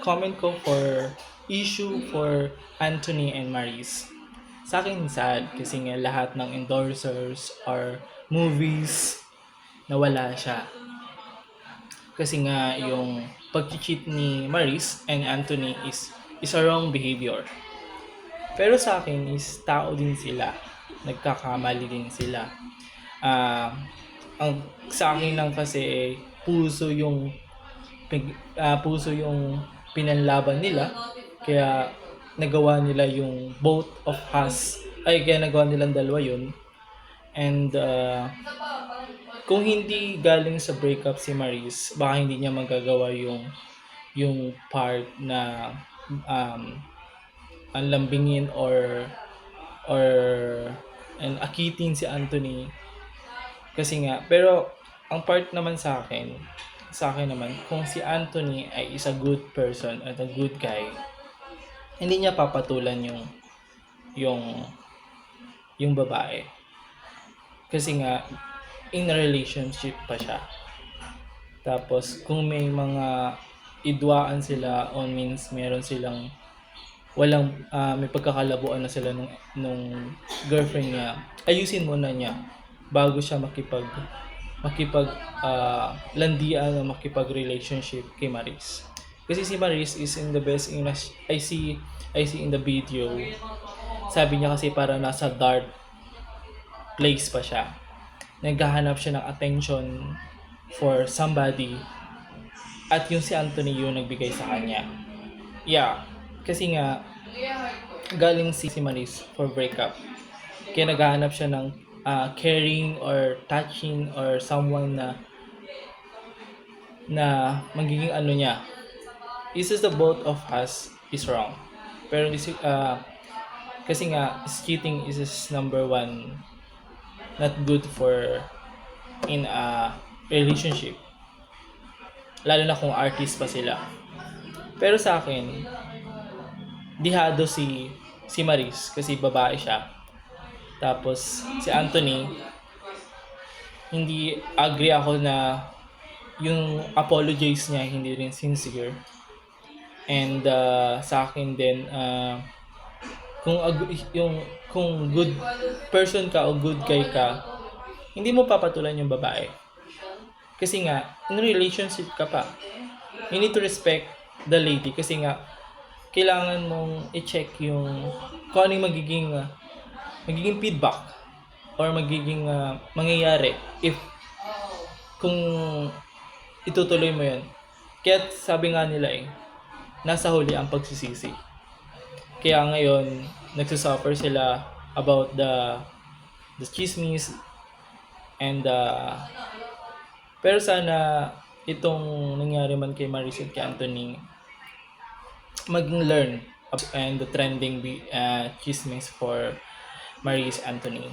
comment ko for issue for Anthony and Maris. Sa akin sad kasi nga lahat ng endorsers or movies nawala siya. Kasi nga yung pag-cheat ni Maris and Anthony is a wrong behavior. Pero sa akin is tao din sila. Nagkakamali din sila. Ah, ang sa akin lang kasi puso yung puso yung pinanlaban nila kaya nagawa nila yung both of us ay kaya nagawa nilang dalawa yun and kung hindi galing sa breakup si Maris baka hindi niya magagawa yung part na um, ang lambingin or akitin si Anthony kasi nga pero ang part naman sa akin naman kung si Anthony ay is a good person at a good guy hindi niya papatulan yung yung babae kasi nga in a relationship pa siya tapos kung may mga idwaan sila on means meron silang walang may pagkakalabuan na sila nung girlfriend niya ayusin muna niya bago siya makipag landian o makipag relationship kay Maris kasi si Maris is in the best in I see in the video sabi niya kasi para nasa dark place pa siya naghahanap siya ng attention for somebody at yung si Anthony yung nagbigay sa kanya yeah kasi nga galing si Maris for breakup kaya naghahanap siya ng caring or touching or someone na magiging ano niya this is the both of us is wrong pero kasi nga cheating is number one not good for in a relationship lalo na kung artist pa sila pero sa akin dihado si Maris kasi babae siya. Tapos si Anthony hindi agree ako na yung apologize niya hindi rin sincere. And sa akin din kung good person ka o good guy ka, hindi mo papatulan yung babae. Kasi nga in relationship ka pa. You need to respect the lady kasi nga kailangan mong i-check yung kung ano yung magiging feedback or magiging mangyayari if kung itutuloy mo yun. Kaya sabi nga nila nasa huli ang pagsisisi. Kaya ngayon, nagsusuffer sila about the chismis and pero sana itong nangyari man kay Maris at kay Anthony maging learn and the trending chismis for Maris Anthony.